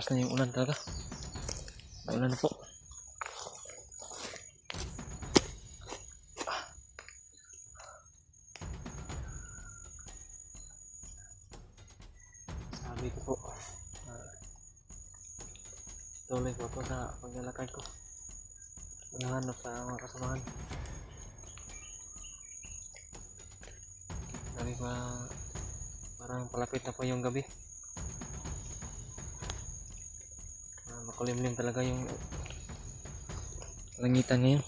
Malakas na yung ulan talaga. Maulan na po. Sabi ko po, tuloy ko po sa paglalakad ko. Naghahanap sa mga kasamahan. Sabi ko, parang palapit na po yung gabi. Makulimlim talaga yung langitan ngayon.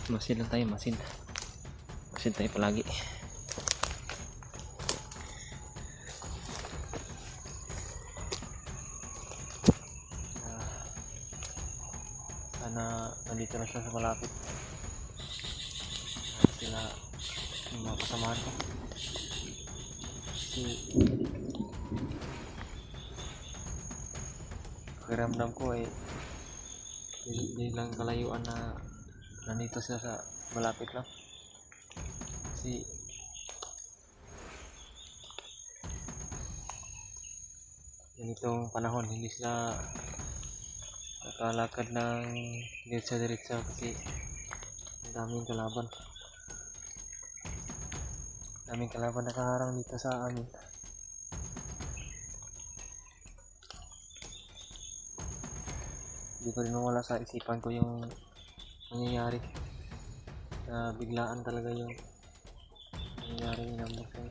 Masin lang tayo, masin. Masin tayo palagi. Sana nandito na siya sa malapit. Sila yung mga kasamahan ko. Pakiramdam ko ay hindi lang kalayuan na nandito sila sa malapit lang. Kasi ganitong panahon hindi sila nakalakad ng diretsa-diretsa kasi ang daming kalaban. Daming kalaban nakaharang dito sa amin. Hindi ko rin nawala sa isipan ko yung nangyayari. Biglaan talaga yung nangyayari inambos ko.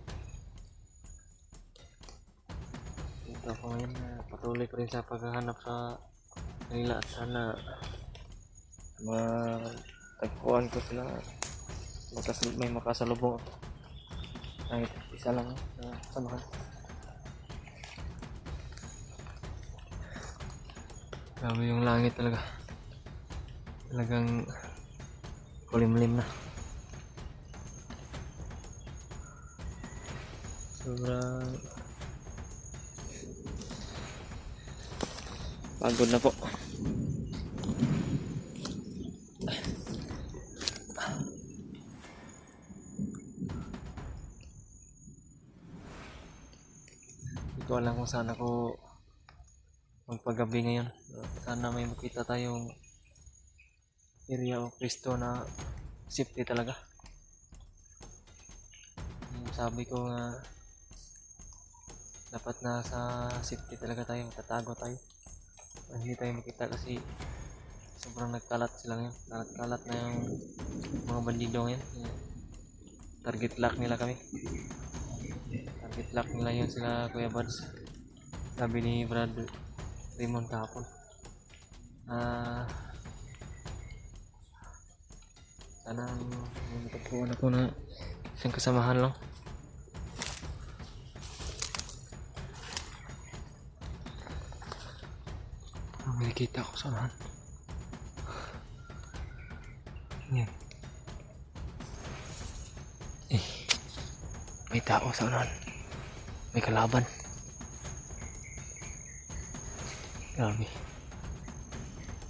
Dito ako ngayon, patuloy ko rin sa paghahanap sa kanila at sana matagpuan ko sila. May makasalubong ako. Kahit isa lang na samahan. Grabe yung langit talaga. Talagang kulimlim na. Sobrang pagod na po. Hindi ko alam kung saan ako magpagabi ngayon. Sana may makita tayong area o pwesto na safety talaga. Sabi ko nga dapat na sa safety talaga tayo, tatago tayo. Hindi tayo makita kasi sobrang nagkalat sila ngayon. Nagkalat na yung mga bandido ngayon. Target lock nila kami. Target lock nila yun sila Kuya Buds. Sabi ni Brad Raymond kahapon. Sana may matagpuan ako na isang kasamahan lang. May kita ko samahan. Yan. May tao sa unahan. May kalaban. Grabe.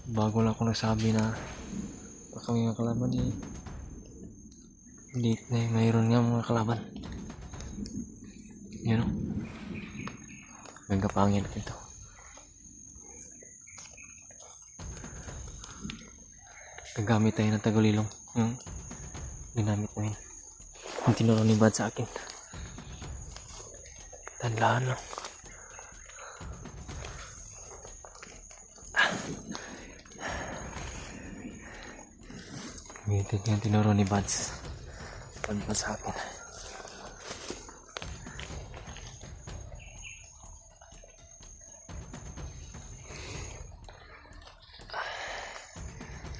Bago lang ako nagsabi na baka may mga kalaban eh. Hindi na mayroon nga mga kalaban. Yan o. Nagkapangin natin ito. Nagamit tayo ng tagulilong. Ginamit namin. Ang tinuro ni Bad sa akin. Tandaan lang. Gamitin yung tinuro ni Buds. Pagpad sa akin.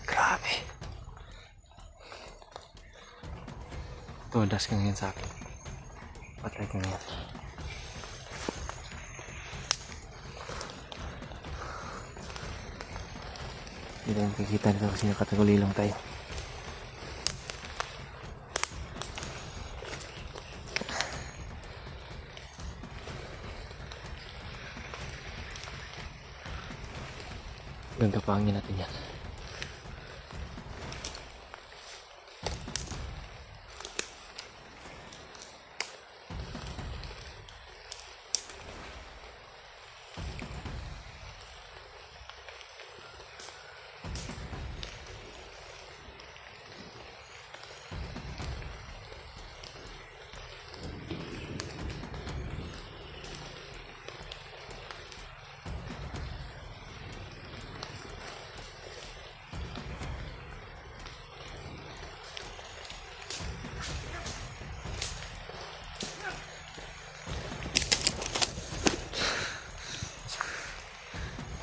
Grabe. Tudas ka ngayon sa akin. Patay ka ngayon. Hindi lang kikita nito kasi nakatagulilong tayo. Gagapangin natin yan.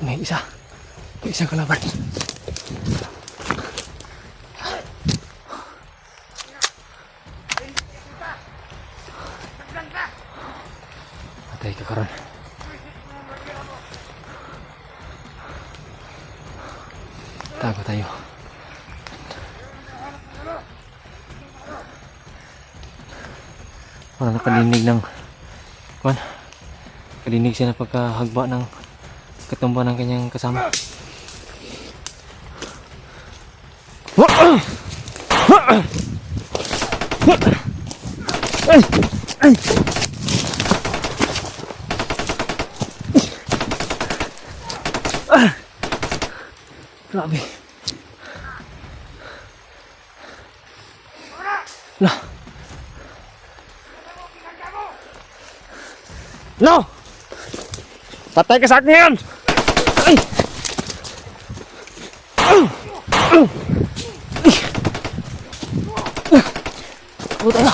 May isa. May isang kalaban. Patay ka karon. Tago tayo. Wala nakalinig ng kuwan. Kalinig siya na pagkahagba ng katumba ng kanyang kasama. Ay! Ay! Grabe. Lah. No! Patay ka sa akin ngayon! Ay! Puta na!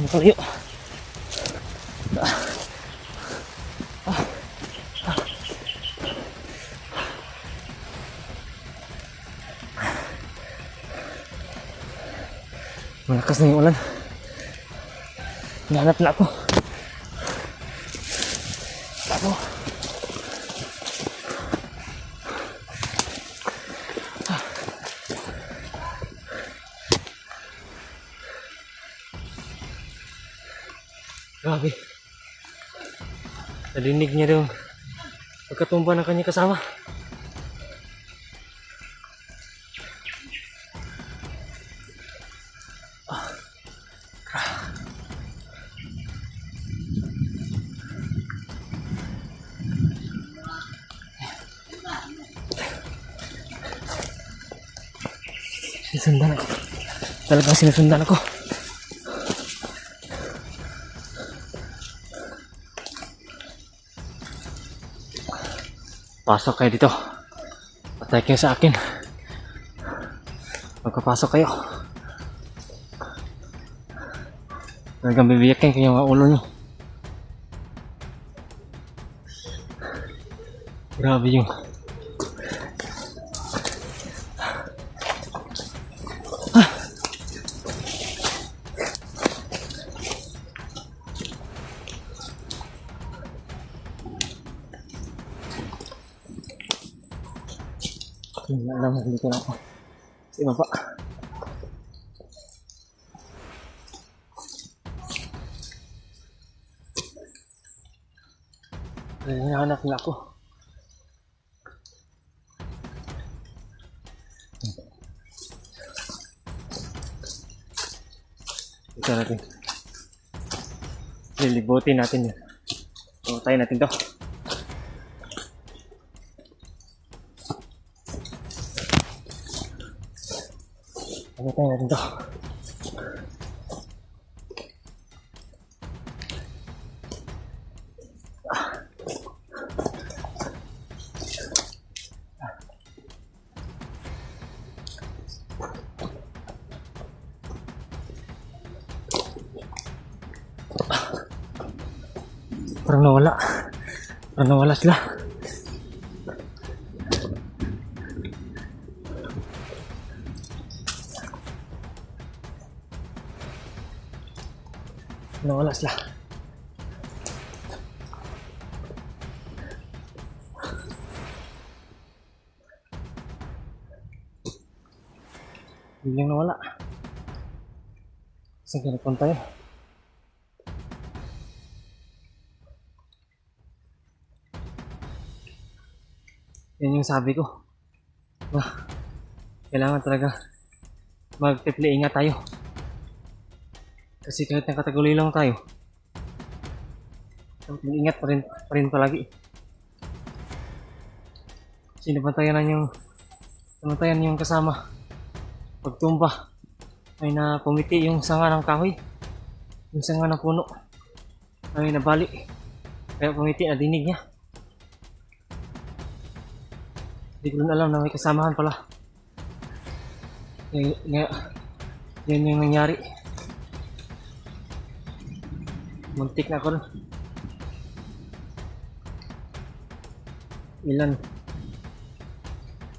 Makalayo. Malakas na yung ulan. Hinahanap na ako. Ako. Grabe. Narinig niya daw pagkatumba ng kanyang kasama. Sinusundan ako. Talagang sinusundan ako. Pasok kayo dito. Patay kayo sa akin. Magpapasok kayo. Talagang bibiyakin kayo mga ulo nyo. Grabe yung hindi na alam, hindi ko na ako. Sa iba pa. Hinahanap nila ako. Ito natin. Lilibutin natin yun. Tayo natin to. Tayo natin to. Parang nawala. Parang nawala sila. Nawala sila. Biglang nawala. Saan ka nagpunta yun? Yan yung sabi ko. Kailangan talaga magtiple ingat tayo. Kasi kahit nakataguloy lang tayo, ingat pa rin palagi. Sinabantayan yung kasama. Pagtumba ay na pumiti yung sanga ng kahoy. Yung sanga ng puno ay nabali. Kaya pumiti na dinig niya. Hindi ko rin alam na may kasamahan pala. Yan yung nangyari. Muntik na ako rin. Ilan?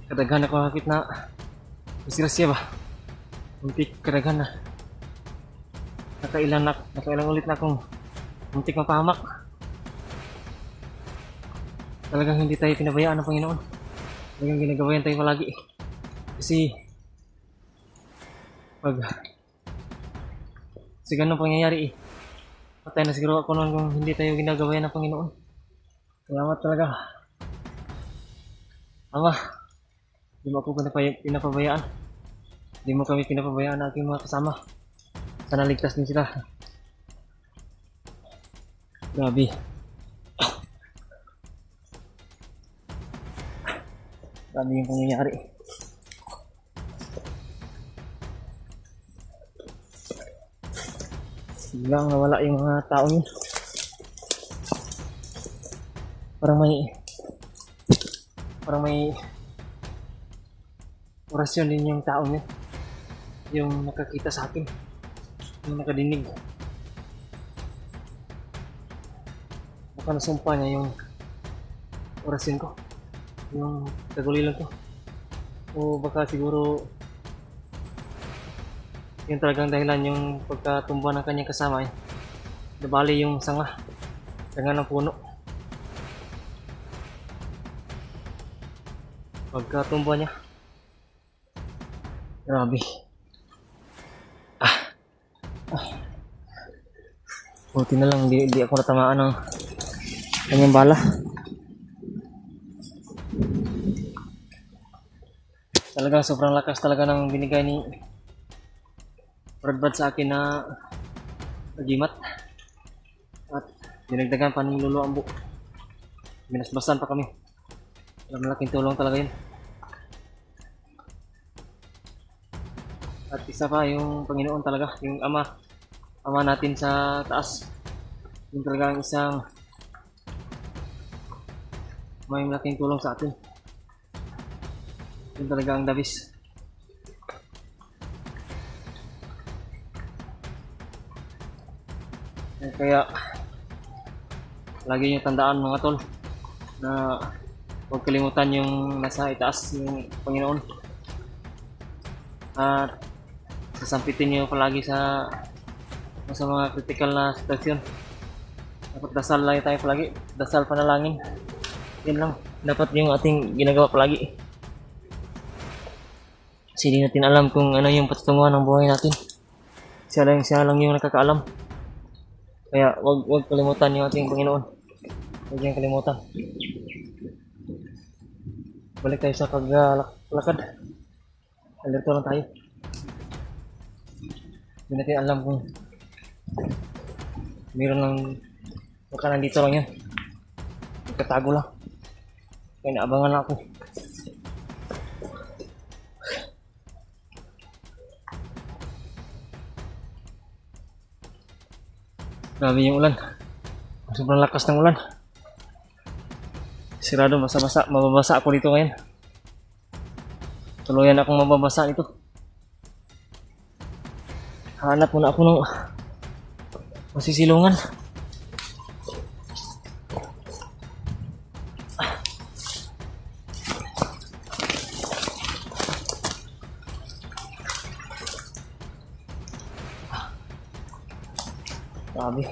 Kadaghan ako nakakit na disgrasya ba? Muntik kadaghan na. Nakailang ulit na akong muntik mapahamak. Talagang hindi tayo pinabayaan ng Panginoon. Talagang ginagabayan tayo palagi. Kasi ganun pangyayari patay na siguro ako noon kung hindi tayo ginagabayan ng Panginoon. Salamat talaga. Ama, hindi mo ako pinapabayaan. Hindi mo kami pinapabayaan ng aking mga kasama. Sana ligtas din sila. Grabe. Grabe yung pangyayari. Biglang nawala yung mga tao niya. Parang may orasyon din yung tao niya. Yung nakakita sa akin. Yung nakadinig. Baka nasumpa niya yung orasyon ko. Yung kagulilan ko. O baka siguro yun talagang dahilan yung pagkatumba ng kanyang kasama nabali yung sanga ng puno. Pagkatumba niya, grabe. Buti na lang di ako natamaan ng kanyang bala. Talagang sobrang lakas talaga ng binigay ni Bradbad sa akin na agimat. At dinagdagan pa ng lolo ambo. Binasbasan pa kami. Malaking tulong talaga yun. At isa pa yung Panginoon talaga, yung Ama natin sa taas. Yung talagang isang may malaking tulong sa atin. Yun talaga ang dabis. Kaya lagi nyo tandaan mga tol na huwag kalimutan yung nasa itaas yung Panginoon. At sasampitin nyo palagi sa mga critical na sitwasyon. Dapat dasal lang tayo palagi. Dasal, panalangin. Yan lang. Dapat yung ating ginagawa palagi. Kasi hindi natin alam kung ano yung patutunguhan ng buhay natin. Siya lang yung nakakaalam. Kaya wag kalimutan yung ating Panginoon. Huwag niyang kalimutan. Balik tayo sa paglakad. Alerto lang tayo. Hindi natin alam kung meron lang baka nandito lang yan. Nagkatago lang. Kaya naabangan lang ako. Grabe yung ulan. Sobrang lakas ng ulan. Sirado, mababasa ako dito ngayon. Tuluyan akong mababasa dito. Hanap muna ako ng masisilungan. Grabe.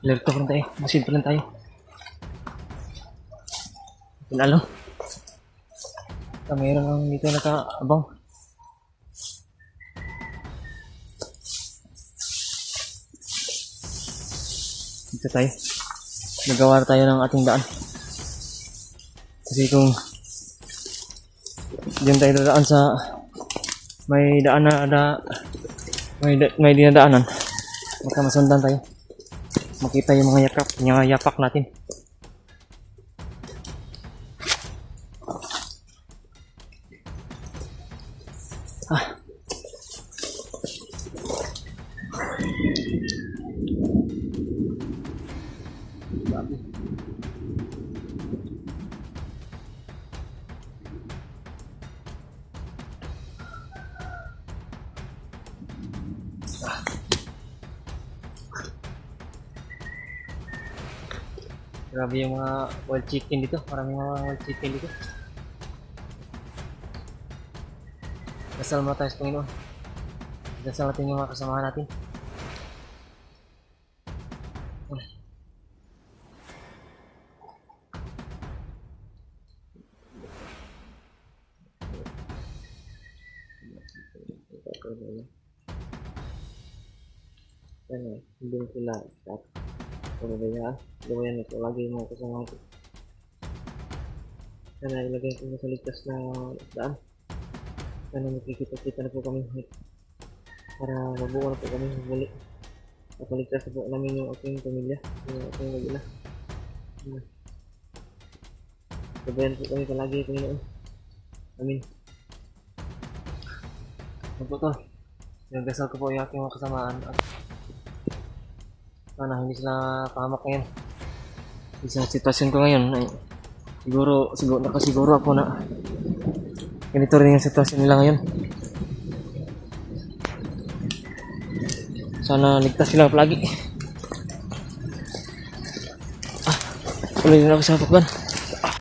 Alerto pa rin tayo. Masid pa rin tayo. Pinalo. Mayroon lang dito nakaabang. Dito tayo. Nagawa tayo ng ating daan. Kasi kung diyan tayo dadaan sa may daan na may dinadaanan, baka masundan tayo. makita yung mga yapak natin. Ah. Grabe. Grabe yung mga wild chicken dito. Maraming mga wild chicken dito. Dasal muna tayo sa Panginoon. Dasal natin yung mga kasamahan natin. Yan, hindi mo sila at pababaya. Gawayan ito lagi yung mga kasamahan ko. Sana ilagay ko sa ligtas na daan. Sana magkikita-kita na po kami para mabuo na po kami muli. Napaligtas na po namin yung aking pamilya, yung aking mag-ina. Gabayan po kami palagi, Panginoon. Amin. Ano po to? Nagdasal ko po yung aking mga kasamaan at sana hindi sila pahamak ngayon. Sa sitwasyon ko ngayon ay siguro nakasiguro ako na ganito rin yung sitwasyon nila ngayon. Sana ligtas sila palagi. Tuloy din ako sa pagkuhan.